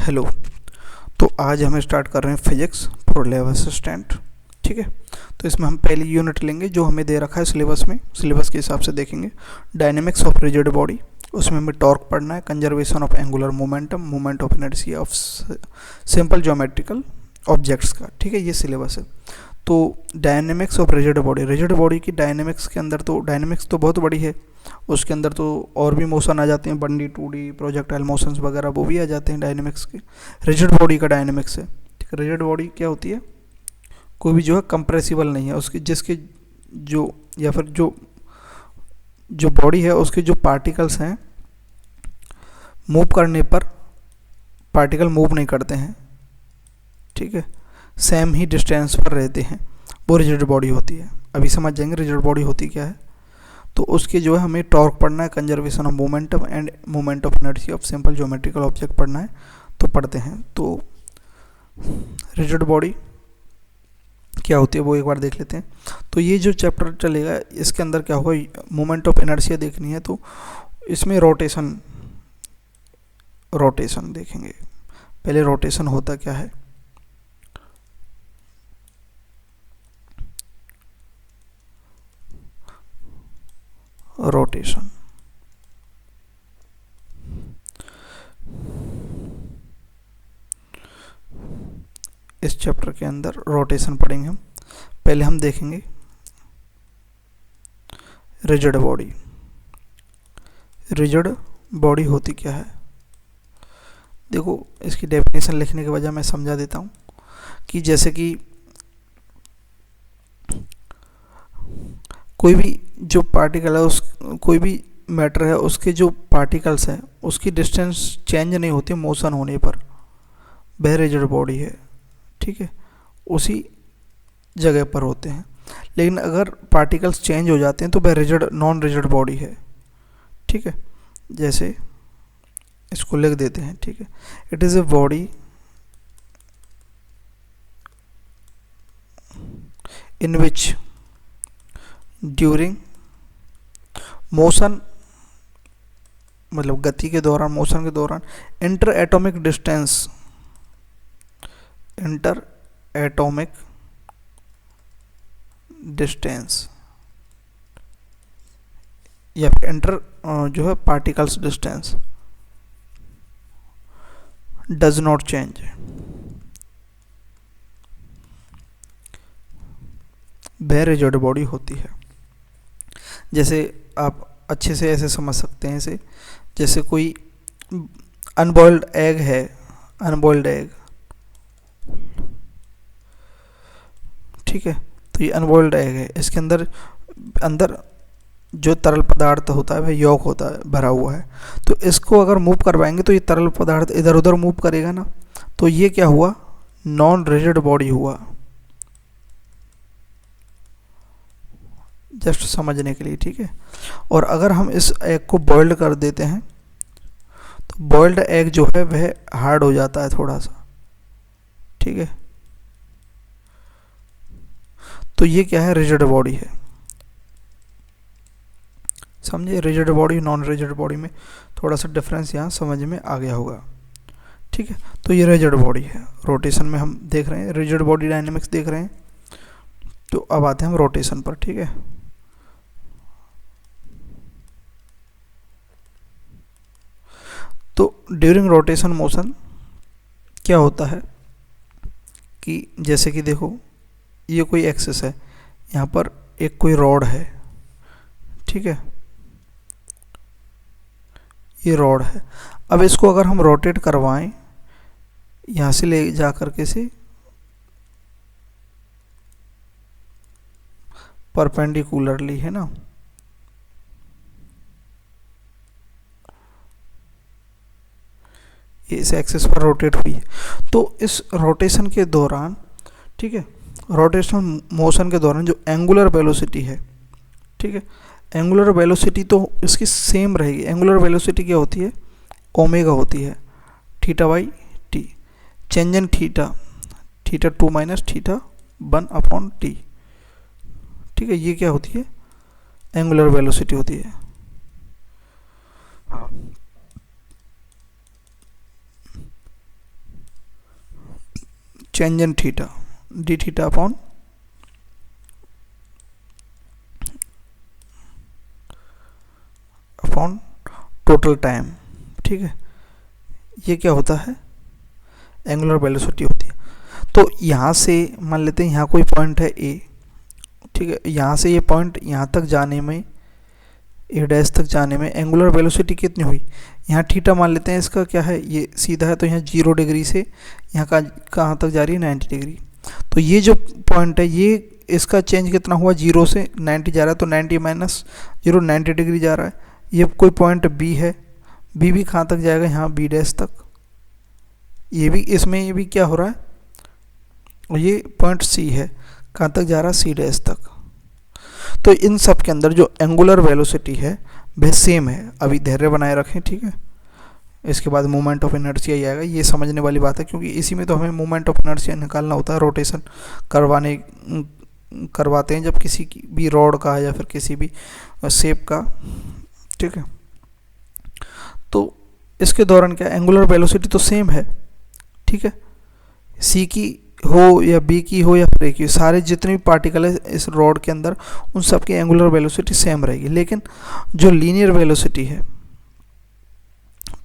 Hello. तो आज हम स्टार्ट कर रहे हैं फिजिक्स फॉर लैब असिस्टेंट। ठीक है, तो इसमें हम पहली यूनिट लेंगे जो हमें दे रखा है सिलेबस में, सिलेबस के हिसाब से देखेंगे। डायनेमिक्स ऑफ रिजिड बॉडी, उसमें हमें टॉर्क पढ़ना है, conservation of angular momentum, moment of inertia of simple geometrical objects का। ठीक है, ये सिलेबस है। तो डायनेमिक्स ऑफ रिजिड बॉडी की डायनेमिक्स के अंदर तो डायनेमिक्स तो बहुत बड़ी है, उसके अंदर तो और भी मोशन आ जाते हैं, 1D 2D प्रोजेक्टाइल मोशंस वगैरह वो भी आ जाते हैं डायनेमिक्स के। रिजिड बॉडी का डायनेमिक्स है। ठीक है, रिजिड बॉडी क्या होती है? कोई भी जो है कंप्रेसिबल नहीं है, उसकी जिसके जो या फिर जो जो बॉडी है उसके जो पार्टिकल्स हैं, मूव करने पर पार्टिकल मूव नहीं करते हैं। ठीक है, सेम ही डिस्टेंस पर रहते हैं, वो रिजिड बॉडी होती है। अभी समझ जाएंगे रिजिड बॉडी होती क्या है। तो उसके जो है हमें टॉर्क पढ़ना है, conservation of momentum end moment of inertia of simple geometrical object पढ़ना है, तो पढ़ते हैं। तो रिजिड बॉडी क्या होती है वो एक बार देख लेते हैं। तो ये जो चैप्टर चलेगा इसके अंदर क्या होगा, मोमेंट ऑफ इनर्शिया देखनी है, तो इसमें रोटेशन देखेंगे। पहले रोटेशन होता क्या है। रोटेशन इस चैप्टर के अंदर रोटेशन पढ़ेंगे हम। पहले हम देखेंगे रिजिड बॉडी। रिजिड बॉडी होती क्या है, देखो इसकी डेफिनेशन लिखने के वजह मैं समझा देता हूँ कि जैसे कि कोई भी जो पार्टिकल है, उस कोई भी मैटर है, उसके जो पार्टिकल्स हैं उसकी डिस्टेंस चेंज नहीं होती मोशन होने पर, वह रिजिड बॉडी है। ठीक है, उसी जगह पर होते हैं। लेकिन अगर पार्टिकल्स चेंज हो जाते हैं तो वह रिजिड नॉन रिजिड बॉडी है। ठीक है, जैसे इसको लिख देते हैं। ठीक है, it is a body in which during motion, मतलब गति के दौरान, मोशन के दौरान, इंटर एटॉमिक डिस्टेंस या फिर इंटर जो है particles distance does not change, वह रिजिड बॉडी होती है। जैसे आप अच्छे से ऐसे समझ सकते हैं, ऐसे जैसे कोई अनबॉइल्ड एग है, अनबॉइल्ड एग। ठीक है, तो ये अनबॉइल्ड एग है, इसके अंदर जो तरल पदार्थ होता है वह यॉक होता है, भरा हुआ है। तो इसको अगर मूव करवाएंगे तो ये तरल पदार्थ इधर उधर मूव करेगा ना, तो ये क्या हुआ, नॉन रिजिड बॉडी हुआ। जस्ट समझने के लिए, ठीक है। और अगर हम इस एग को बॉइल्ड कर देते हैं तो बॉइल्ड एग जो है वह हार्ड हो जाता है थोड़ा सा। ठीक है, तो ये क्या है, रिजिड बॉडी है। समझिए, rigid body non rigid body में थोड़ा सा डिफरेंस यहाँ समझ में आ गया होगा। ठीक है, तो ये रिजिड बॉडी है। रोटेशन में हम देख रहे हैं, रिजिड बॉडी डायनेमिक्स देख रहे हैं। तो अब आते हैं हम रोटेशन पर। ठीक है, तो ड्यूरिंग रोटेशन मोशन क्या होता है कि जैसे कि देखो ये कोई एक्सिस है, यहाँ पर एक कोई रॉड है। ठीक है, ये रॉड है। अब इसको अगर हम रोटेट करवाएं, यहाँ से ले जा करके से परपेंडिकुलरली, है ना, ये इस एक्सिस पर रोटेट हुई है। तो इस रोटेशन के दौरान, ठीक है, रोटेशन मोशन के दौरान जो एंगुलर वेलोसिटी है, ठीक है, एंगुलर वेलोसिटी तो इसकी सेम रहेगी। एंगुलर वेलोसिटी क्या होती है, ओमेगा होती है, theta by T, change in theta 2 minus theta 1 upon T. ठीक है, ये क्या होती है, एंगुलर वेलोसिटी होती है। Change in theta, D theta upon total time, ठीक है। ये क्या होता है, एंगुलर वेलोसिटी होती है। तो यहाँ से मान लेते हैं यहाँ कोई पॉइंट है ए, ठीक है, यहाँ से ये पॉइंट यहाँ तक जाने में, ए डैश तक जाने में एंगुलर वेलोसिटी कितनी हुई, यहाँ थीटा मान लेते हैं, इसका क्या है, ये सीधा है तो यहाँ 0 डिग्री से यहाँ का कहाँ तक जा रही है 90 डिग्री। तो ये जो पॉइंट है ये इसका चेंज कितना हुआ, 0 से 90 जा रहा है, तो 90 माइनस 0 90 डिग्री जा रहा है। ये कोई पॉइंट बी है, बी भी कहाँ तक जाएगा, यहाँ बी डैश तक। ये भी इसमें ये भी क्या हो रहा है, और ये पॉइंट सी है, कहाँ तक जा रहा है, सी डैश तक। तो इन सब के अंदर जो एंगुलर वेलोसिटी है वह सेम है। अभी धैर्य बनाए रखें, ठीक है। इसके बाद मोमेंट ऑफ इनर्शिया ही आएगा, ये समझने वाली बात है, क्योंकि इसी में तो हमें मोमेंट ऑफ इनर्शिया निकालना होता है, रोटेशन करवाते हैं जब किसी की भी रॉड का या फिर किसी भी शेप का, ठीक है। तो इसके दौरान क्या, एंगुलर वेलोसिटी तो सेम है, ठीक है, सी की हो या बी की हो या फिर ए की, सारे जितने भी पार्टिकल है इस रॉड के अंदर उन सब की एंगुलर वेलोसिटी सेम रहेगी। लेकिन जो लीनियर वेलोसिटी है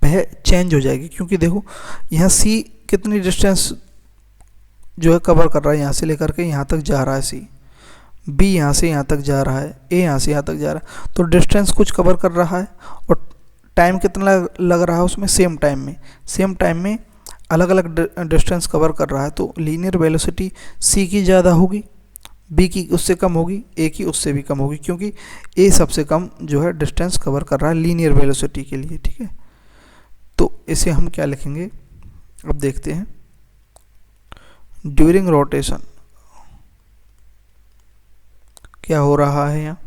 वह चेंज हो जाएगी, क्योंकि देखो यहाँ सी कितनी डिस्टेंस जो है कवर कर रहा है, यहाँ से लेकर के यहाँ तक जा रहा है सी, बी यहाँ से यहाँ तक जा रहा है, ए यहाँ से यहाँ तक जा रहा है, तो डिस्टेंस कुछ कवर कर रहा है और टाइम कितना लग रहा है उसमें, सेम टाइम में अलग अलग डिस्टेंस कवर कर रहा है। तो लीनियर वेलोसिटी सी की ज़्यादा होगी, बी की उससे कम होगी, ए की उससे भी कम होगी, क्योंकि ए सबसे कम जो है डिस्टेंस कवर कर रहा है लीनियर वेलोसिटी के लिए, ठीक है। तो इसे हम क्या लिखेंगे, अब देखते हैं। ड्यूरिंग रोटेशन क्या हो रहा है, यहाँ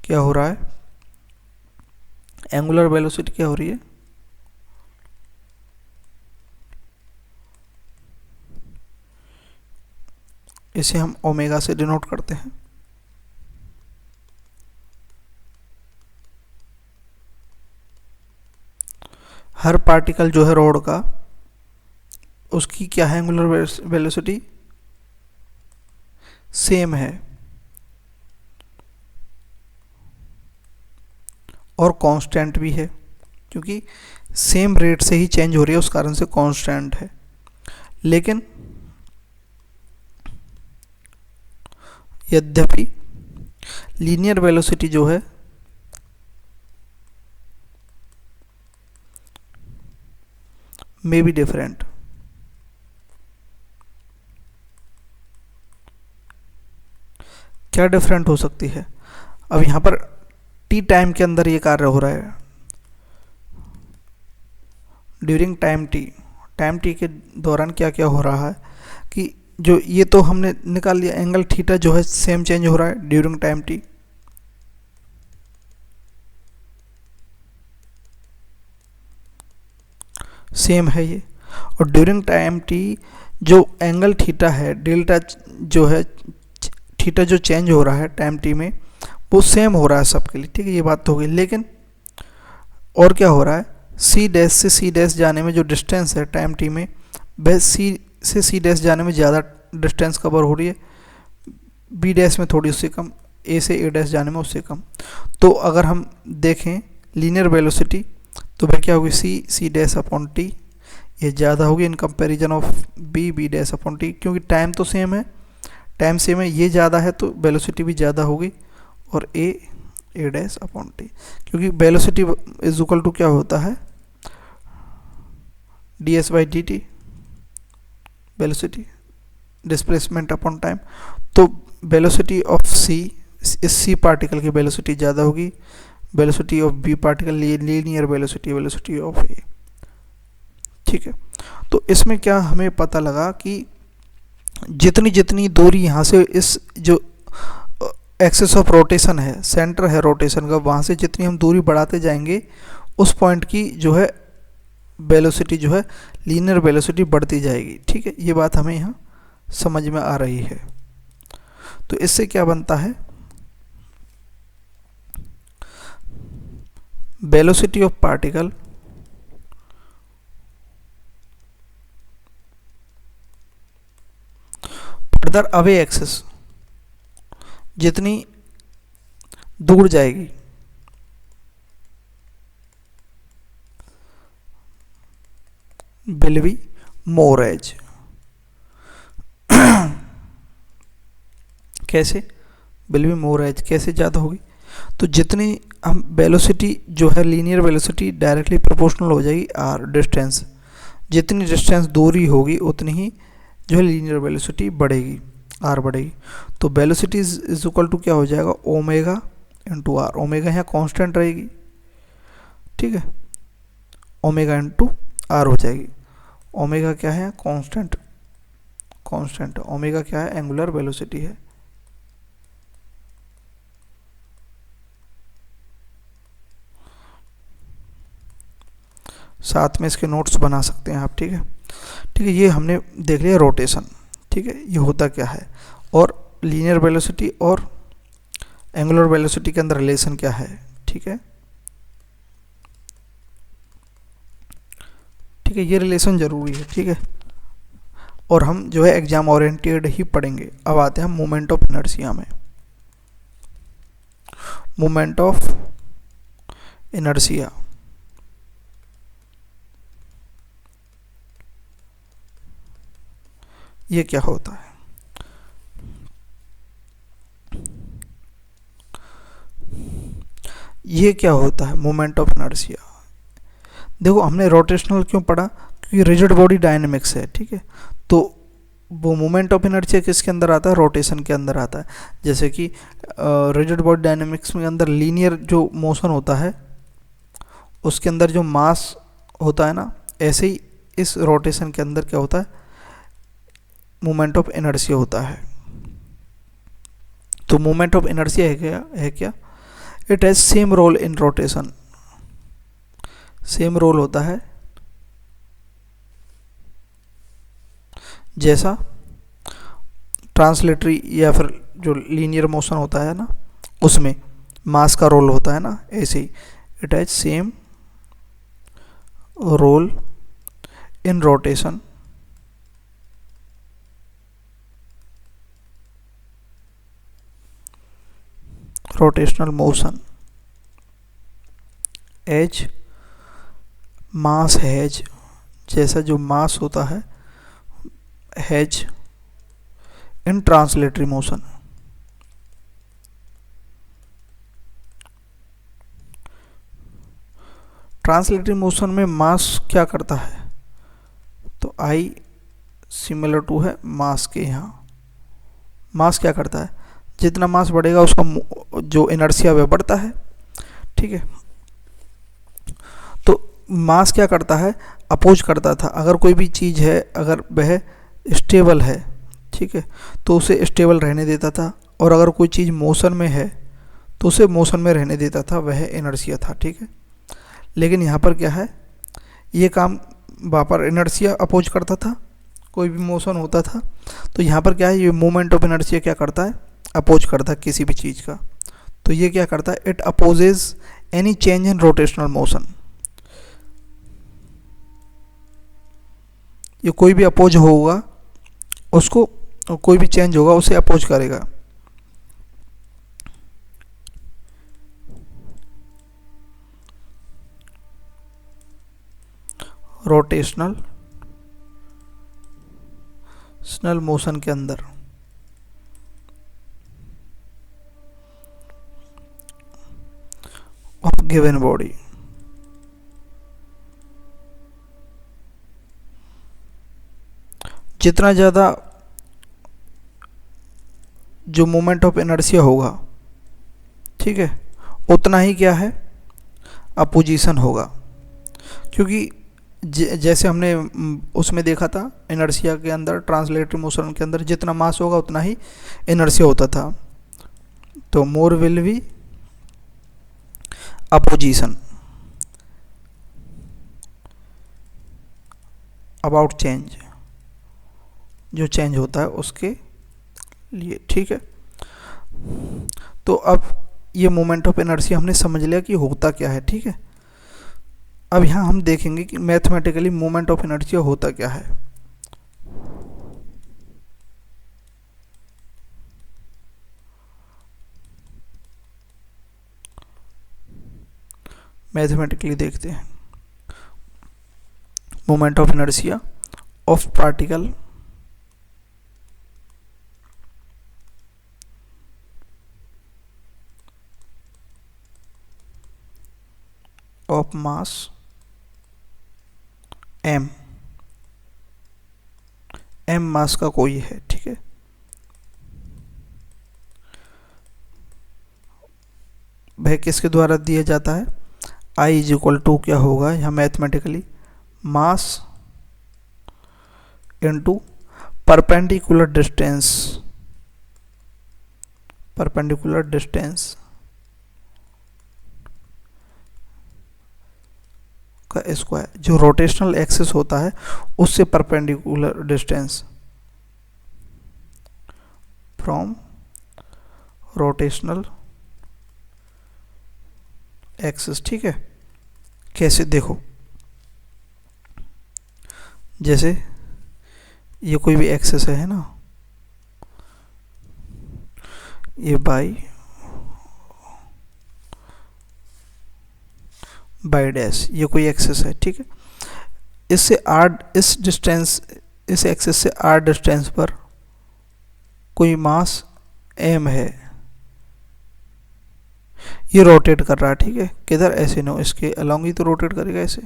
क्या हो रहा है, एंगुलर वेलोसिटी क्या हो रही है, इसे हम ओमेगा से डिनोट करते हैं। हर पार्टिकल जो है रॉड का, उसकी क्या है, एंगुलर वेलोसिटी सेम है और कांस्टेंट भी है, क्योंकि सेम रेट से ही चेंज हो रही है, उस कारण से कांस्टेंट है। लेकिन यद्यपि लीनियर वेलोसिटी जो है मे बी डिफरेंट, क्या डिफरेंट हो सकती है। अब यहाँ पर टी टाइम के अंदर ये कार्य हो रहा है, ड्यूरिंग टाइम टी के दौरान क्या क्या हो रहा है कि जो ये तो हमने निकाल लिया, एंगल थीटा जो है सेम चेंज हो रहा है ड्यूरिंग टाइम टी, सेम है ये। और ड्यूरिंग टाइम टी जो एंगल थीटा है, डेल्टा जो है, थीटा जो चेंज हो रहा है टाइम टी में वो सेम हो रहा है सबके लिए, ठीक है, ये बात तो हो गई। लेकिन और क्या हो रहा है, सी डैश से सी डैश जाने में जो डिस्टेंस है टाइम टी में, वह सी से सी डैश जाने में ज़्यादा डिस्टेंस कवर हो रही है, बी डैश में थोड़ी उससे कम, ए से ए डैश जाने में उससे कम। तो अगर हम देखें लीनियर वेलोसिटी तो वह क्या होगी, सी डैश अपॉन टी, ये ज़्यादा होगी in comparison of B dash upon T, क्योंकि टाइम तो सेम है, ये ज़्यादा है तो वेलोसिटी भी ज़्यादा होगी, और ए डैश अपॉन टी, क्योंकि वेलोसिटी इज इक्वल टू क्या होता है, d s by d t, velocity displacement upon time. तो वेलोसिटी ऑफ सी, इस सी पार्टिकल की वेलोसिटी ज़्यादा होगी, velocity of b particle linear velocity of a, ठीक है। तो इसमें क्या हमें पता लगा कि जितनी दूरी यहाँ से इस जो एक्सिस ऑफ रोटेशन है, सेंटर है रोटेशन का, वहाँ से जितनी हम दूरी बढ़ाते जाएंगे उस पॉइंट की जो है वेलोसिटी जो है लीनियर वेलोसिटी बढ़ती जाएगी, ठीक है। ये बात हमें यहाँ समझ में आ रही है। तो इससे क्या बनता है, velocity of particle further away axis, जितनी दूर जाएगी विल बी मोर एज। कैसे विल बी मोर एज, कैसे ज़्यादा होगी? तो जितनी हम वेलोसिटी जो है लीनियर वेलोसिटी डायरेक्टली प्रोपोर्शनल हो जाएगी आर डिस्टेंस, जितनी डिस्टेंस दूरी होगी उतनी ही जो है लीनियर वेलोसिटी बढ़ेगी, आर बढ़ेगी। तो वेलोसिटी इज इक्वल टू क्या हो जाएगा, ओमेगा इंटू आर। ओमेगा यहाँ कांस्टेंट रहेगी, ठीक है, ओमेगा इंटू आर हो जाएगी। ओमेगा क्या है, कांस्टेंट, कांस्टेंट। ओमेगा क्या है, एंगुलर वेलोसिटी है। साथ में इसके नोट्स बना सकते हैं आप, ठीक है। ठीक है, ये हमने देख लिया रोटेशन, ठीक है, ये होता क्या है, और लीनियर वेलोसिटी और एंगुलर वेलोसिटी के अंदर रिलेशन क्या है, ठीक है। ठीक है, ये रिलेशन ज़रूरी है, ठीक है, और हम जो है एग्जाम ओरिएंटेड ही पढ़ेंगे। अब आते हैं मोमेंट ऑफ इनर्शिया में। मोमेंट ऑफ इनर्शिया ये क्या होता है? ये क्या होता है मोमेंट ऑफ इनर्शिया? देखो, हमने रोटेशनल क्यों पढ़ा, क्योंकि रिजिड बॉडी डायनेमिक्स है, ठीक है। तो वो मोमेंट ऑफ इनर्शिया किसके अंदर आता है, रोटेशन के अंदर आता है। जैसे कि रिजिड बॉडी डायनेमिक्स में अंदर लीनियर जो मोशन होता है उसके अंदर जो मास होता है ना, ऐसे ही इस रोटेशन के अंदर क्या होता है, मोमेंट ऑफ इनर्शिया होता है। तो मोमेंट ऑफ इनर्शिया है क्या, it has same role in rotation, same role होता है जैसा ट्रांसलेटरी या फिर जो लीनियर मोशन होता है ना उसमें मास का रोल होता है ना, ऐसे ही it has same role in rotation rotational motion as mass has, जैसा जो मास होता है has in translatory motion. Translatory motion में मास क्या करता है, तो आई सिमिलर टू है मास के। यहाँ मास क्या करता है, जितना मास बढ़ेगा उसका जो इनर्शिया वह बढ़ता है, ठीक है। तो मास क्या करता है, अपोज करता था। अगर कोई भी चीज़ है, अगर वह स्टेबल है, ठीक है, तो उसे स्टेबल रहने देता था, और अगर कोई चीज़ मोशन में है तो उसे मोशन में रहने देता था, वह इनर्शिया था, ठीक है। लेकिन यहाँ पर क्या है, ये काम वहाँ पर इनर्शिया अपोज करता था, कोई भी मोशन होता था। तो यहाँ पर क्या है, ये मोमेंट ऑफ इनर्शिया क्या करता है, अपोज करता है किसी भी चीज़ का। तो ये क्या करता है, it opposes any change in rotational motion. ये कोई भी अपोज होगा उसको, कोई भी चेंज होगा उसे अपोज करेगा। रोटेशनल मोशन के अंदर ऑफ गिवन बॉडी जितना ज़्यादा जो मोमेंट ऑफ इनर्शिया होगा, ठीक है, उतना ही क्या है, अपोजिशन होगा। क्योंकि जैसे हमने उसमें देखा था इनर्शिया के अंदर, ट्रांसलेटरी मोशन के अंदर जितना मास होगा उतना ही इनर्शिया होता था। तो more will be opposition about change, जो चेंज होता है उसके लिए, ठीक है। तो अब ये मोमेंट ऑफ इनर्शिया हमने समझ लिया कि होता क्या है, ठीक है। अब यहाँ हम देखेंगे कि मैथमेटिकली मोमेंट ऑफ इनर्शिया होता क्या है। मैथमेटिकली देखते हैं moment of inertia of particle of mass m, मास का कोई है, ठीक है। वह किसके द्वारा दिया जाता है, I इज इक्वल टू क्या होगा यहाँ mathematically mass into perpendicular distance का स्क्वायर, जो रोटेशनल एक्सिस होता है उससे perpendicular distance from rotational axis, ठीक है। कैसे देखो, जैसे ये कोई भी एक्सिस है ना, ये बाई डैश, ये कोई एक्सिस है, ठीक है। इससे इस एक्सिस से r डिस्टेंस पर कोई मास m है, ये रोटेट कर रहा है, ठीक है। किधर, ऐसे नो, इसके अलोंग ही तो रोटेट करेगा ऐसे,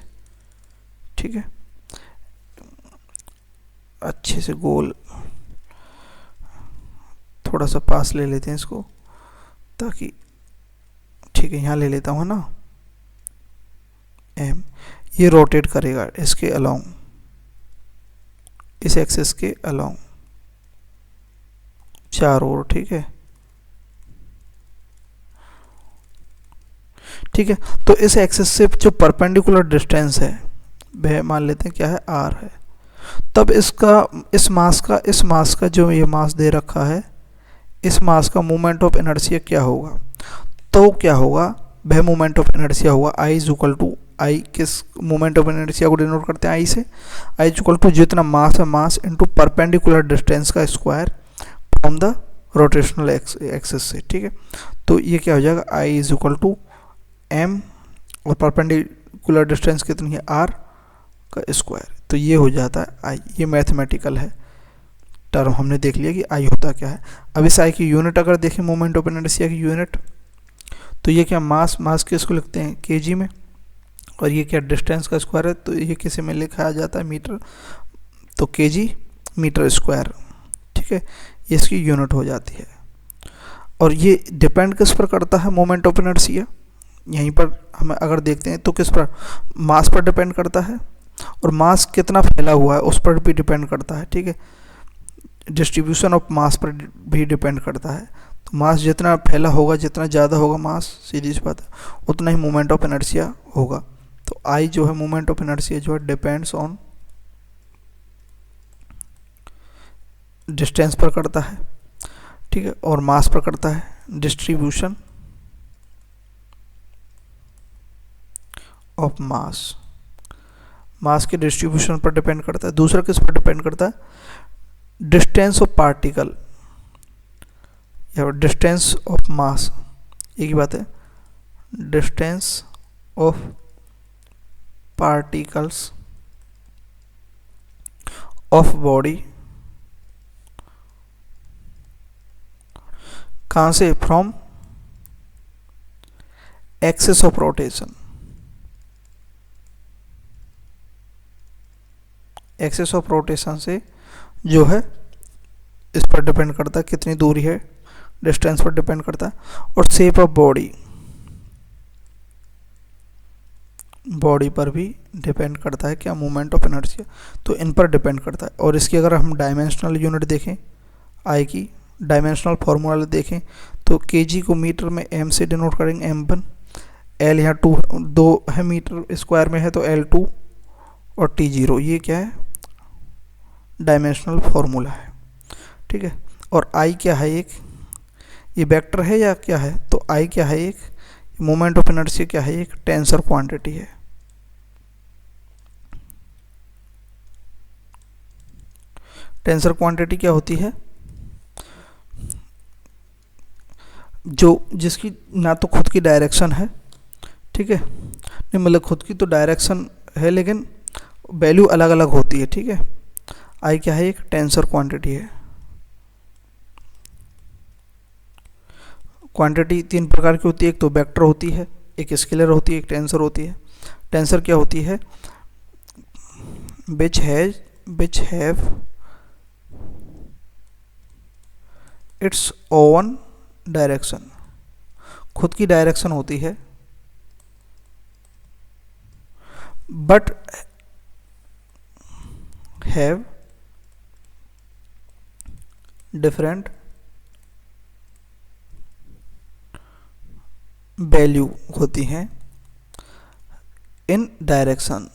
ठीक है। अच्छे से गोल थोड़ा सा पास ले लेते हैं इसको, ताकि, ठीक है, यहाँ ले लेता हूँ ना m, ये रोटेट करेगा इसके अलोंग, इस एक्सिस के अलोंग चारों ओर, ठीक है, ठीक है। तो इस एक्सिस से जो परपेंडिकुलर डिस्टेंस है वह मान लेते हैं क्या है, r है। तब इस मास का जो ये मास दे रखा है, इस मास का मोमेंट ऑफ इनर्शिया क्या होगा, तो क्या होगा, वह मोमेंट ऑफ इनर्शिया होगा I इज इक्वल टू, आई किस मोमेंट ऑफ इनर्शिया को डिनोट करते हैं, आई से, आई इज इक्वल टू जितना मास है मास इनटू परपेंडिकुलर डिस्टेंस का square from the rotational axis से, ठीक है। तो ये क्या हो जाएगा, I is equal to m और परपेंडिकुलर डिस्टेंस कितनी है, r का स्क्वायर, तो ये हो जाता है i। ये मैथमेटिकल है टर्म, हमने देख लिया कि i होता क्या है। अब इस i की यूनिट अगर देखें, मोमेंट ऑफ इनर्शिया की यूनिट, तो ये क्या, मास किसको लिखते हैं kg में, और ये क्या डिस्टेंस का स्क्वायर है, तो ये किसी में लिखा जाता है मीटर, तो kg मीटर स्क्वायर, ठीक है, ये इसकी यूनिट हो जाती है। और ये डिपेंड किस पर करता है, मोमेंट ऑफ इनर्शिया, यहीं पर हम अगर देखते हैं तो किस पर, मास पर डिपेंड करता है, और मास कितना फैला हुआ है उस पर भी डिपेंड करता है, ठीक है। डिस्ट्रीब्यूशन ऑफ मास पर भी डिपेंड करता है, तो मास जितना फैला होगा, जितना ज़्यादा होगा मास, सीधी सी बात है, उतना ही मोमेंट ऑफ इनर्शिया होगा। तो आई जो है मोमेंट ऑफ इनर्शिया जो है डिपेंड्स ऑन डिस्टेंस पर करता है, ठीक है, और मास पर करता है, डिस्ट्रीब्यूशन ऑफ मास के डिस्ट्रीब्यूशन पर डिपेंड करता है। दूसरा किस पर डिपेंड करता है, डिस्टेंस ऑफ पार्टिकल या डिस्टेंस ऑफ मास, एक ही बात है, distance of particles of body, कहाँ से, from axis of rotation, axis of rotation से जो है इस पर डिपेंड करता है कितनी दूरी है, डिस्टेंस पर डिपेंड करता है। और शेप ऑफ बॉडी पर भी डिपेंड करता है क्या, मोमेंट ऑफ इनर्शिया, तो इन पर डिपेंड करता है। और इसकी अगर हम डायमेंशनल यूनिट देखें, आई की डायमेंशनल फार्मूला देखें, तो केजी को मीटर में m से डिनोट करेंगे, m1, l यहाँ 2 है मीटर स्क्वायर में है, तो l2 और t0, ये क्या है, डायमेंशनल फार्मूला है, ठीक है। और i क्या है, एक ये वेक्टर है या क्या है, तो i क्या है, एक मोमेंट ऑफ इनर्शिया क्या है, एक टेंसर क्वांटिटी है, टेंसर क्वांटिटी क्या होती है, जो जिसकी ना तो खुद की डायरेक्शन है, ठीक है, नहीं मतलब खुद की तो डायरेक्शन है लेकिन वैल्यू अलग अलग होती है, ठीक है। आई क्या है, एक टेंसर क्वांटिटी है। क्वांटिटी तीन प्रकार की होती है, एक तो वेक्टर होती है, एक स्केलर होती है, एक टेंसर होती है। टेंसर क्या होती है, which have its own direction, खुद की डायरेक्शन होती है, but have different वैल्यू होती हैं इन डायरेक्शन।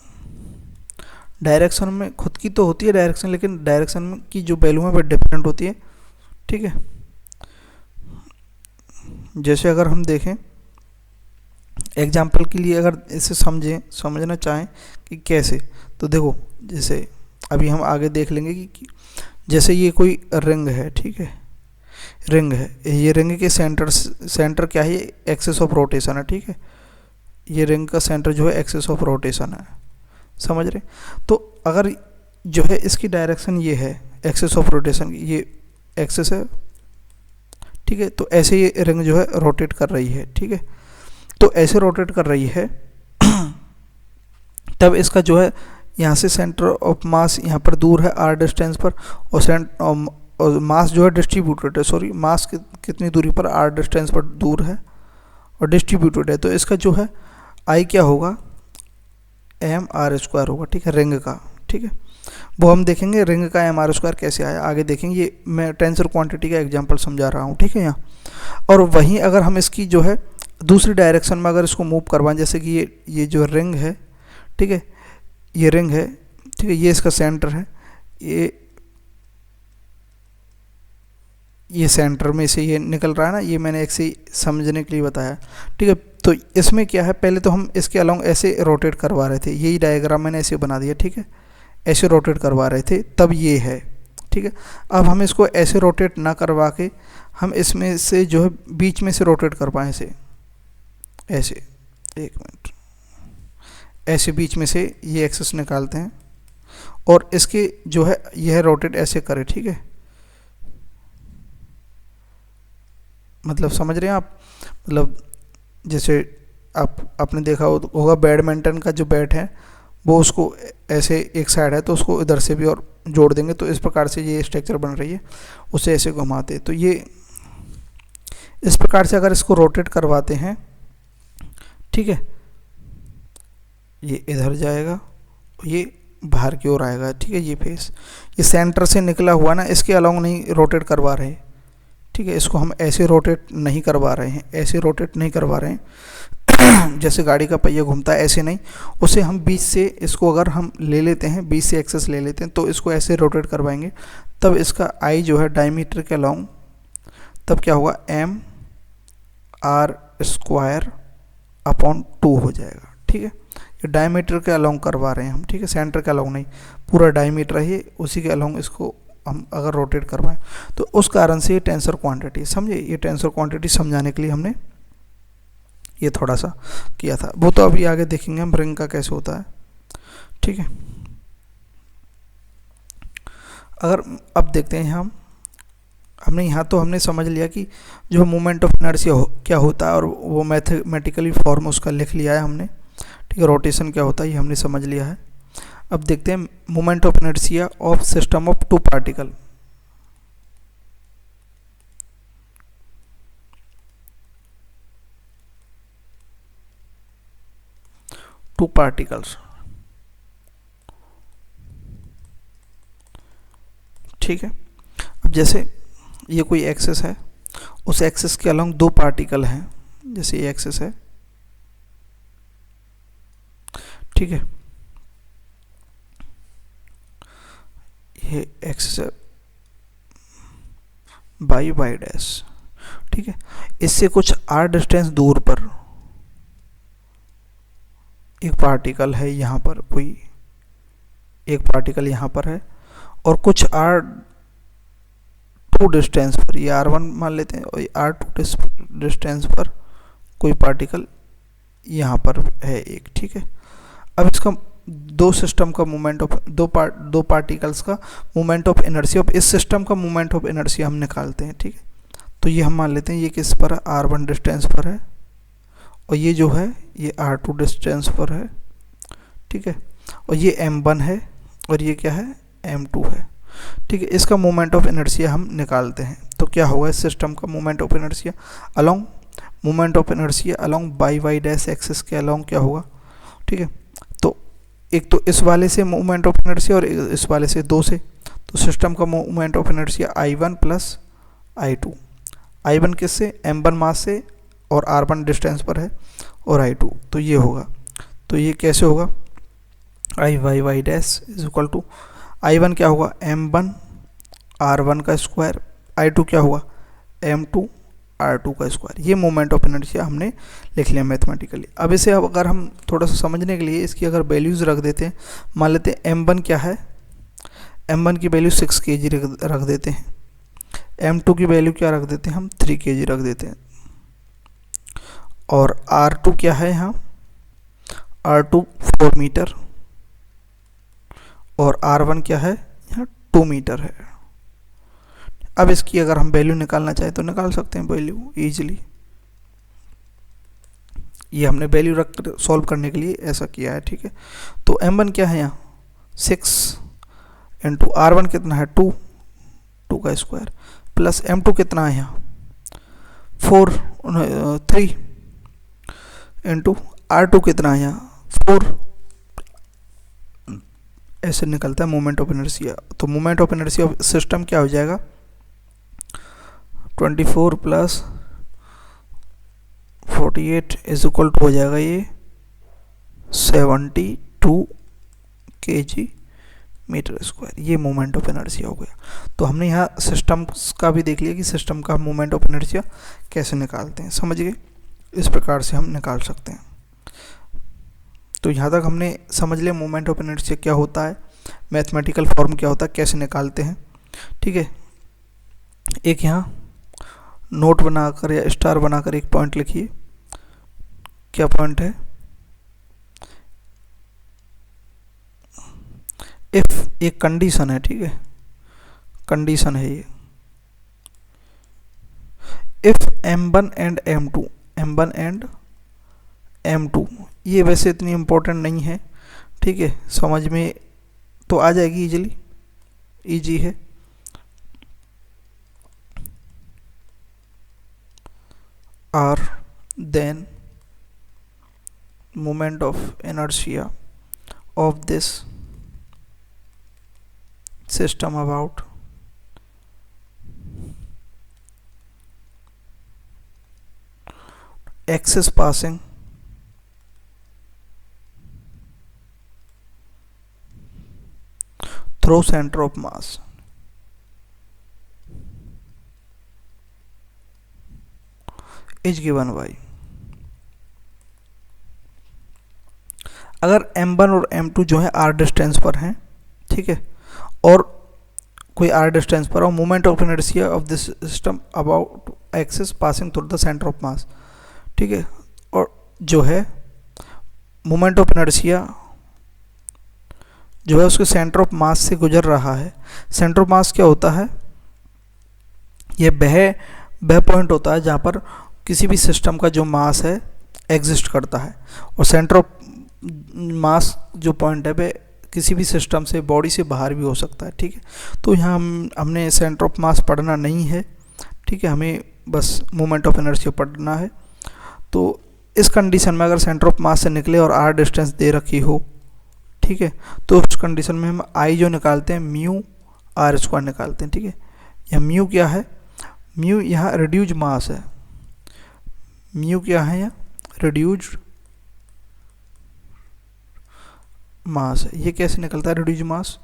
डायरेक्शन में खुद की तो होती है डायरेक्शन, लेकिन डायरेक्शन में की जो वैल्यू है वो डिफरेंट होती है, ठीक है। जैसे अगर हम देखें एग्जाम्पल के लिए, अगर इसे समझना चाहें कि कैसे, तो देखो जैसे अभी हम आगे देख लेंगे कि जैसे ये कोई रिंग है, ठीक है, रिंग है, ये रिंग के सेंटर क्या है, एक्सिस ऑफ रोटेशन है, ठीक है। ये रिंग का सेंटर जो है एक्सिस ऑफ रोटेशन है, समझ रहे। तो अगर जो है इसकी डायरेक्शन ये है, एक्सिस ऑफ रोटेशन ये एक्सिस है, ठीक है। तो ऐसे ये रिंग जो है रोटेट कर रही है, ठीक है। तो ऐसे रोटेट कर रही है तब इसका जो है यहाँ से सेंटर ऑफ मास यहाँ पर दूर है r डिस्टेंस पर, और मास जो है डिस्ट्रीब्यूटेड है, सॉरी मास कितनी दूरी पर r डिस्टेंस पर दूर है और डिस्ट्रीब्यूटेड है। तो इसका जो है I क्या होगा, mr² होगा, ठीक है, रिंग का, ठीक है। वो हम देखेंगे रिंग का mr² कैसे आया, आगे देखेंगे। ये मैं टेंसर क्वांटिटी का एग्जांपल समझा रहा हूँ, ठीक है यहाँ। और वहीं अगर हम इसकी जो है दूसरी डायरेक्शन में अगर इसको मूव करवाएं, जैसे कि ये जो रिंग है, ठीक है, ये रिंग है, ठीक है, ये इसका सेंटर है, ये सेंटर में से ये निकल रहा है ना, ये मैंने एक से समझने के लिए बताया, ठीक है। तो इसमें क्या है, पहले तो हम इसके अलोंग ऐसे रोटेट करवा रहे थे, यही डायग्राम मैंने ऐसे बना दिया, ठीक है, ऐसे रोटेट करवा रहे थे, तब ये है, ठीक है। अब हम इसको ऐसे रोटेट ना करवा के हम इसमें से जो है बीच में से रोटेट करवाएं, ऐसे एक मिनट, ऐसे बीच में से ये एक्सिस निकालते हैं और इसके जो है यह रोटेट ऐसे करें, ठीक है। मतलब समझ रहे हैं आप, मतलब जैसे आपने देखा होगा बैडमिंटन का जो बैट है वो उसको ऐसे एक साइड है तो उसको इधर से भी और जोड़ देंगे, तो इस प्रकार से ये स्ट्रक्चर बन रही है, उसे ऐसे घुमाते, तो ये इस प्रकार से अगर इसको रोटेट करवाते हैं, ठीक है, ये इधर जाएगा, ये बाहर की ओर आएगा, ठीक है। ये फेस ये सेंटर से निकला हुआ ना, इसके अलोंग नहीं रोटेट करवा रहे, ठीक है। इसको हम ऐसे रोटेट नहीं करवा रहे हैं, ऐसे रोटेट नहीं करवा रहे हैं जैसे गाड़ी का पहिया घूमता है ऐसे नहीं, उसे हम बीच से इसको अगर हम ले लेते हैं, बीच से एक्सेस ले लेते हैं, तो इसको ऐसे रोटेट करवाएंगे, तब इसका आई जो है डायमीटर के अलोंग तब क्या होगा, mr² अपॉन 2 हो जाएगा, ठीक है। ये डायमीटर के अलोंग करवा रहे हैं हम, ठीक है, सेंटर के अलोंग नहीं, पूरा डायमीटर है उसी के अलोंग इसको हम अगर रोटेट करवाएं, तो उस कारण से ये टेंसर क्वांटिटी, समझे, ये टेंसर क्वांटिटी समझाने के लिए हमने ये थोड़ा सा किया था। वो तो अभी आगे देखेंगे हम रिंग का कैसे होता है, ठीक है। अगर अब देखते हैं हमने यहाँ तो हमने समझ लिया कि जो मोमेंट ऑफ इनर्शिया क्या होता है और वो मैथमेटिकली फॉर्म उसका लिख लिया है हमने, ठीक है। रोटेशन क्या होता है ये हमने समझ लिया है। अब देखते हैं moment of inertia of system of two particle. Two particles, ठीक है। अब जैसे ये कोई एक्सिस है, उस एक्सिस के अलोंग दो पार्टिकल हैं, जैसे ये एक्सिस है, ठीक है, ये एक्सिस है बाई वाई डैश, ठीक है। इससे कुछ r डिस्टेंस दूर पर एक पार्टिकल है, यहाँ पर कोई एक पार्टिकल यहाँ पर है और कुछ R2 डिस्टेंस पर, ये R1 मान लेते हैं, और R2 डिस्टेंस पर कोई पार्टिकल यहाँ पर है एक, ठीक है। अब इसका दो सिस्टम का मोमेंट ऑफ दो पार्टिकल्स का मोमेंट ऑफ इनर्शिया, ऑफ इस सिस्टम का मोमेंट ऑफ इनर्शिया हम निकालते हैं, ठीक है। तो ये हम मान लेते हैं ये किस पर है, R1 डिस्टेंस पर है, और ये जो है ये R2 डिस्टेंस पर है, ठीक है। और ये M1 है और ये क्या है, M2 है, ठीक है। इसका मोमेंट ऑफ इनर्शिया हम निकालते हैं। तो क्या होगा इस सिस्टम का moment of inertia along, moment of inertia along y dash axis के अलोंग क्या होगा, ठीक है। तो एक तो इस वाले से मोमेंट ऑफ इनर्शिया और इस वाले से दो से, तो सिस्टम का moment of inertia I1 plus I2, I1 किससे, M1 मास से, और R1 डिस्टेंस पर है, और I2, तो ये होगा। तो ये कैसे होगा, I dash is equal to I1 क्या होगा, M1 R1 का स्क्वायर, I2 क्या होगा, M2 R2 का स्क्वायर। ये मोमेंट ऑफ इनर्शिया हमने लिख लिया मैथमेटिकली। अब इसे अगर हम थोड़ा सा समझने के लिए इसकी अगर वैल्यूज़ रख देते हैं, मान लेते हैं M1 क्या है, M1 की वैल्यू 6 kg रख देते हैं, M2 की वैल्यू क्या रख देते हैं हम, 3 kg रख देते हैं, और R2 क्या है यहाँ, R2 4 मीटर, और R1 क्या है यहाँ 2 मीटर है। अब इसकी अगर हम वैल्यू निकालना चाहें तो निकाल सकते हैं वैल्यू इजीली। ये हमने वैल्यू रख कर सॉल्व करने के लिए ऐसा किया है, ठीक है। तो M1 क्या है यहाँ 6 इंटू R1 कितना है 2 का स्क्वायर, प्लस M2 कितना है यहाँ 3 इंटू R2 कितना है यहाँ 4, ऐसे निकलता है मोमेंट ऑफ इनर्शिया। तो moment of inertia of system क्या हो जाएगा, 24 प्लस 48 इज इक्वल टू हो जाएगा ये 72 kg मीटर स्क्वायर। ये मोमेंट ऑफ इनर्शिया हो गया। तो हमने यहाँ सिस्टम का भी देख लिया कि सिस्टम का मोमेंट ऑफ इनर्शिया कैसे निकालते हैं, समझ गए। इस प्रकार से हम निकाल सकते हैं। तो यहाँ तक हमने समझ लिया मोमेंट ऑफ इनर्शिया क्या होता है, मैथमेटिकल फॉर्म क्या होता है, कैसे निकालते हैं, ठीक है। एक यहाँ नोट बनाकर या स्टार बनाकर एक पॉइंट लिखिए, क्या पॉइंट है, इफ एक कंडीशन है, ठीक है, कंडीशन है ये, इफ M1 एंड M2, ये वैसे इतनी इम्पोर्टेंट नहीं है, ठीक है, समझ में तो आ जाएगी इजीली, इजी है। R then moment of inertia of this system about axis passing through center of mass is given by, अगर M1 और M2 जो है R डिस्टेंस पर हैं, ठीक है, और कोई R डिस्टेंस पर और moment of inertia of this system about axis passing through the centre of mass, ठीक है, और जो है मोमेंट ऑफ इनर्शिया जो है उसके सेंटर ऑफ मास से गुजर रहा है। सेंटर ऑफ मास क्या होता है, ये वह पॉइंट होता है जहाँ पर किसी भी सिस्टम का जो मास है एग्जिस्ट करता है, और सेंटर ऑफ मास जो पॉइंट है वह किसी भी सिस्टम से, बॉडी से बाहर भी हो सकता है, ठीक है। तो यहाँ हमने सेंटर ऑफ मास पढ़ना नहीं है, ठीक है, हमें बस मोमेंट ऑफ इनर्शिया पढ़ना है। तो इस कंडीशन में अगर सेंटर ऑफ मास से निकले और R डिस्टेंस दे रखी हो, ठीक है, तो उस कंडीशन में हम I जो निकालते हैं म्यू R स्क्वायर निकालते हैं, ठीक है। यह म्यू क्या है, म्यू यहाँ रिड्यूज मास है, म्यू क्या है यहाँ रिड्यूज मास है। ये कैसे निकलता है reduce mass,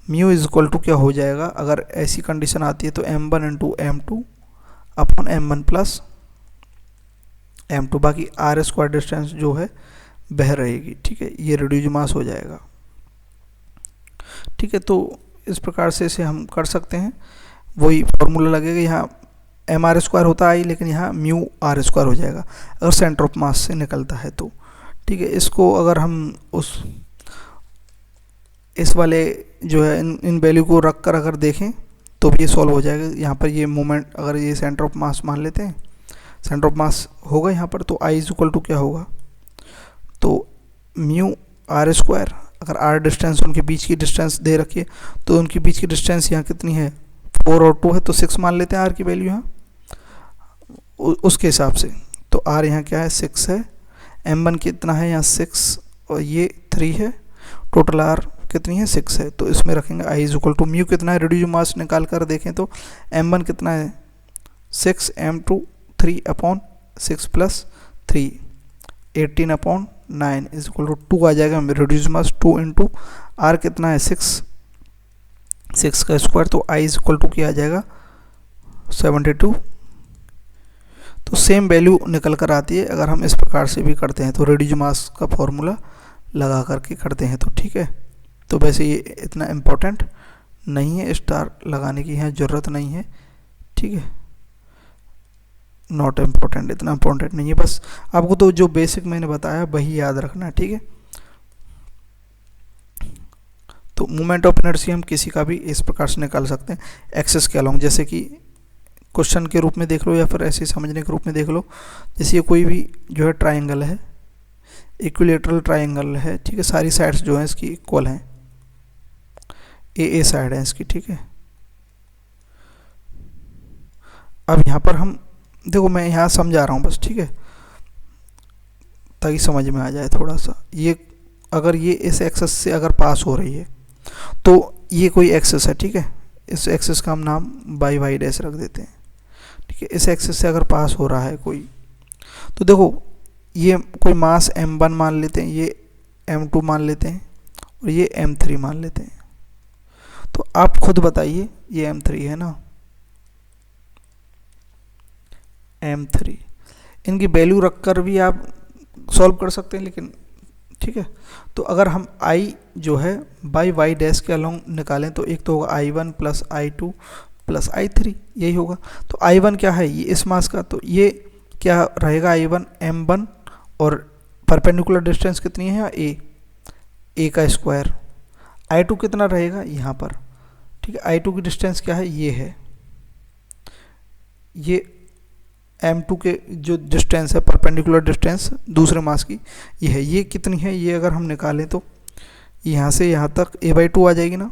mu is equal to क्या हो जाएगा, अगर ऐसी कंडीशन आती है तो M1 into M2 upon M1 plus M2, बाकी R स्क्वायर डिस्टेंस जो है वह रहेगी, ठीक है, ये रिड्यूज मास हो जाएगा, ठीक है। तो इस प्रकार से इसे हम कर सकते हैं। वही फॉर्मूला लगेगा, यहाँ एम आर स्क्वायर होता है आई, लेकिन यहाँ म्यू आर स्क्वायर हो जाएगा अगर सेंटर ऑफ मास से निकलता है तो। ठीक है, इसको अगर हम इस वाले जो है इन वैल्यू को रख कर अगर देखें तो भी ये सॉल्व हो जाएगा। यहाँ पर ये मोमेंट अगर ये सेंटर ऑफ मास मान लेते हैं, सेंटर ऑफ मास होगा यहाँ पर, तो आई इज इक्वल टू क्या होगा, तो म्यू आर स्क्वायर। अगर आर डिस्टेंस उनके बीच की डिस्टेंस दे रखिए तो उनके बीच की डिस्टेंस यहाँ कितनी है, 4 और 2 है, तो 6 मान लेते हैं आर की वैल्यू यहाँ उसके हिसाब से। तो आर यहाँ क्या है, 6 है। m1 कितना है यहाँ 6 और ये 3 है, टोटल आर कितनी है 6 है। तो इसमें रखेंगे I is equal to mu कितना है, रिड्यूस मास निकाल कर देखें तो m1 कितना है 6, m2 3 upon 6 plus 3 18 upon 9 is equal to 2 आ जाएगा। रिड्यूस मास 2 इंटू आर कितना है 6 का स्क्वायर, तो आई इज इक्वल टू क्या आ जाएगा 72। तो सेम वैल्यू निकल कर आती है अगर हम इस प्रकार से भी करते हैं, तो रिड्यूस मास का फॉर्मूला लगा करके करते हैं तो। ठीक है, तो वैसे ये इतना इम्पोर्टेंट नहीं है, स्टार लगाने की यहाँ ज़रूरत नहीं है। ठीक है, नॉट इम्पोर्टेंट, इतना इम्पोर्टेंट नहीं है, बस आपको तो जो बेसिक मैंने बताया वही याद रखना है। ठीक है, तो मोमेंट ऑफ इनर्शिया हम किसी का भी इस प्रकार से निकाल सकते हैं एक्सिस के अलोंग, जैसे कि क्वेश्चन के रूप में देख लो या फिर ऐसे समझने के रूप में देख लो। जैसे ये कोई भी जो है ट्राइंगल है, इक्विलेटरल ट्राइंगल है। ठीक है, सारी साइड्स जो हैं इसकी इक्वल हैं, ए साइड है इसकी। ठीक है, अब यहाँ पर हम देखो, मैं यहाँ समझा रहा हूँ बस। ठीक है, ताकि समझ में आ जाए थोड़ा सा। ये अगर ये इस एक्सिस से अगर पास हो रही है तो ये कोई एक्सिस है। ठीक है, इस एक्सिस का हम नाम बाई वाई डैश रख देते हैं। ठीक है, इस एक्सिस से अगर पास हो रहा है कोई, तो देखो ये कोई मास m1 मान लेते हैं, ये m2 मान लेते हैं और ये m3 मान लेते हैं। तो आप खुद बताइए, ये m3 है ना, m3, इनकी वैल्यू रखकर भी आप सॉल्व कर सकते हैं, लेकिन ठीक है। तो अगर हम i जो है बाई वाई डैश के अलोंग निकालें तो एक तो होगा i1 plus i2 plus i3, यही होगा। तो i1 क्या है, ये इस मास का, तो ये क्या रहेगा i1 m1 और परपेंडिकुलर डिस्टेंस कितनी है a का स्क्वायर। i2 कितना रहेगा यहाँ पर। ठीक है, i2 की डिस्टेंस क्या है, ये है, ये m2 के जो डिस्टेंस है परपेंडिकुलर डिस्टेंस दूसरे मास की, ये है। ये कितनी है, ये अगर हम निकालें तो यहाँ से यहाँ तक a/2 आ जाएगी ना,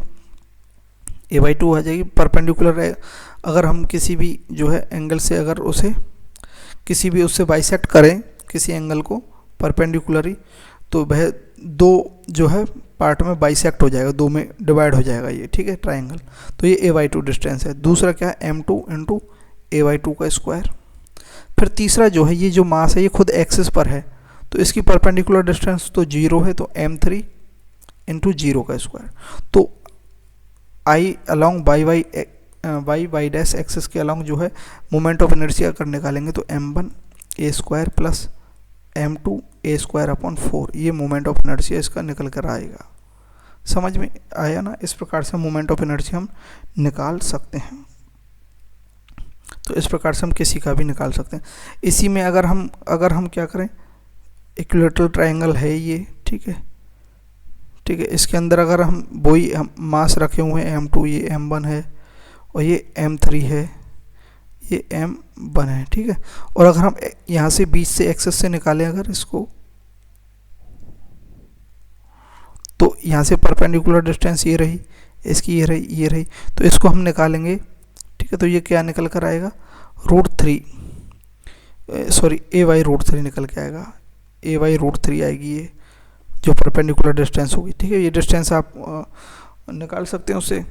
a/2 आ जाएगी। परपेंडिकुलर है, अगर हम किसी भी जो है एंगल से अगर उसे किसी भी उससे बाइसेक्ट करें किसी एंगल को परपेंडिकुलरली, तो वह दो जो है पार्ट में बाइसेक्ट हो जाएगा, दो में डिवाइड हो जाएगा ये। ठीक है, ट्राइंगल। तो ये a/2 डिस्टेंस है। दूसरा क्या है, m2 इंटू a/2 का स्क्वायर। फिर तीसरा जो है, ये जो मास है ये खुद एक्सिस पर है, तो इसकी परपेंडिकुलर डिस्टेंस तो 0 है, तो m3 इंटू 0 का स्क्वायर। तो I along by y dash axis के अलोंग जो है मोमेंट ऑफ इनर्शिया अगर निकालेंगे तो m1 a square plus m2 a square upon 4, ये मोमेंट ऑफ इनर्शिया इसका निकल कर आएगा। समझ में आया ना, इस प्रकार से मोमेंट ऑफ इनर्शिया हम निकाल सकते हैं। तो इस प्रकार से हम किसी का भी निकाल सकते हैं। इसी में अगर हम क्या करें, इक्विलेटरल ट्रायंगल है ये। ठीक है, ठीक है, इसके अंदर अगर हम वही मास रखे हुए हैं m2, ये m1 है और ये m3 है, ये m1 है। ठीक है, और अगर हम यहाँ से बीच से एक्सिस से निकालें अगर इसको, तो यहाँ से परपेंडिकुलर डिस्टेंस ये रही, इसकी ये रही, ये रही, तो इसको हम निकालेंगे। ठीक है, तो ये क्या निकल कर आएगा, √3, सॉरी a/√3 निकल के आएगा, a/√3 आएगी ये जो परपेंडिकुलर डिस्टेंस होगी। ठीक है, ये डिस्टेंस आप निकाल सकते हैं उससे।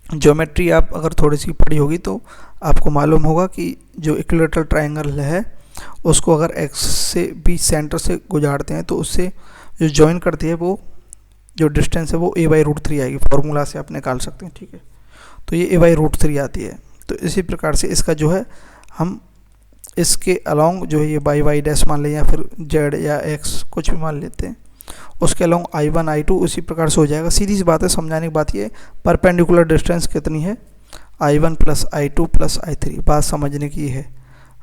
ज्योमेट्री आप अगर थोड़ी सी पढ़ी होगी तो आपको मालूम होगा कि जो इक्विलेटरल ट्रायंगल है उसको अगर एक्स से बीच सेंटर से गुजारते हैं तो उससे जो जॉइन करती है वो जो डिस्टेंस है वो a/√3 आएगी। फॉर्मूला से आप निकाल सकते हैं। ठीक है, तो ये a/√3 आती है। तो इसी प्रकार से इसका जो है हम इसके अलोंग जो है ये बाई वाई डैश मान लें या फिर z या x कुछ भी मान लेते हैं, उसके अलोंग I1 I2 उसी प्रकार से हो जाएगा। सीधी सी बात है, समझाने की बात ये, परपेंडिकुलर डिस्टेंस कितनी है, I1 plus I2 plus I3, बात समझने की है,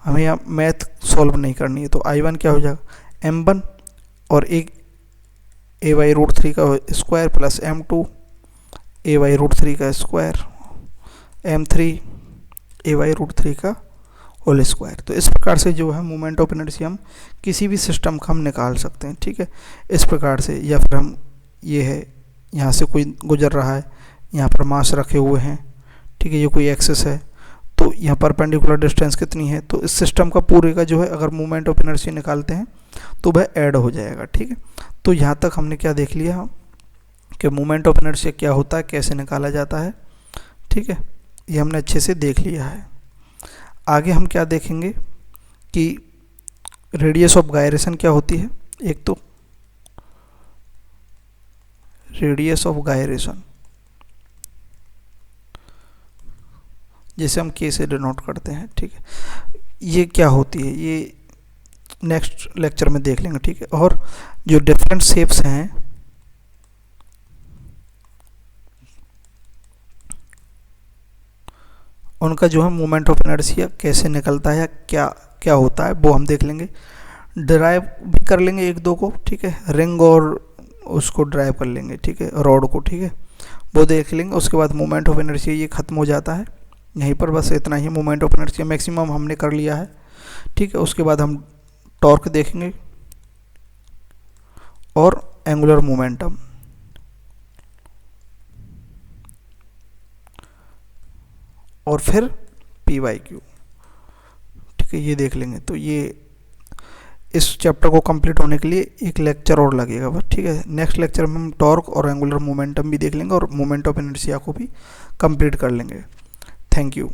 हमें यहाँ मैथ सॉल्व नहीं करनी है। तो I1 क्या हो जाएगा, M1 और एक a/√3 का स्क्वायर प्लस M2 a/√3 का स्क्वायर, M3 a/√3 का होल स्क्वायर। तो इस प्रकार से जो है मोमेंट ऑफ इनर्शिया हम किसी भी सिस्टम का हम निकाल सकते हैं, ठीक है, इस प्रकार से। या फिर हम ये है, यहाँ से कोई गुजर रहा है, यहाँ पर मास रखे हुए हैं, ठीक है, ये कोई एक्सिस है, तो यहाँ परपेंडिकुलर डिस्टेंस कितनी है, तो इस सिस्टम का पूरे का जो है अगर मोमेंट ऑफ इनर्शिया निकालते हैं तो वह ऐड हो जाएगा, ठीक है। तो यहाँ तक हमने क्या देख लिया कि मोमेंट ऑफ इनर्शिया क्या होता है, कैसे निकाला जाता है, ठीक है, ये हमने अच्छे से देख लिया है। आगे हम क्या देखेंगे कि रेडियस ऑफ गायरेशन क्या होती है। एक तो रेडियस ऑफ गायरेशन, जैसे हम के से डिनोट करते हैं, ठीक है, ये क्या होती है, ये नेक्स्ट लेक्चर में देख लेंगे, ठीक है। और जो डिफरेंट शेप्स हैं, उनका जो है मोमेंट ऑफ इनर्शिया कैसे निकलता है, क्या क्या होता है, वो हम देख लेंगे। ड्राइव भी कर लेंगे एक दो को, ठीक है, रिंग और उसको ड्राइव कर लेंगे, ठीक है, रॉड को, ठीक है, वो देख लेंगे। उसके बाद मोमेंट ऑफ इनर्शिया ये ख़त्म हो जाता है यहीं पर, बस इतना ही मोमेंट ऑफ इनर्शिया मैक्सिमम हमने कर लिया है, ठीक है। उसके बाद हम टॉर्क देखेंगे और एंगुलर मोमेंटम, और फिर P/Q, ठीक है, ये देख लेंगे। तो ये इस चैप्टर को कंप्लीट होने के लिए एक लेक्चर और लगेगा बस, ठीक है। नेक्स्ट लेक्चर में हम टॉर्क और एंगुलर मोमेंटम भी देख लेंगे और मोमेंट ऑफ इनर्शिया को भी कंप्लीट कर लेंगे। Thank you.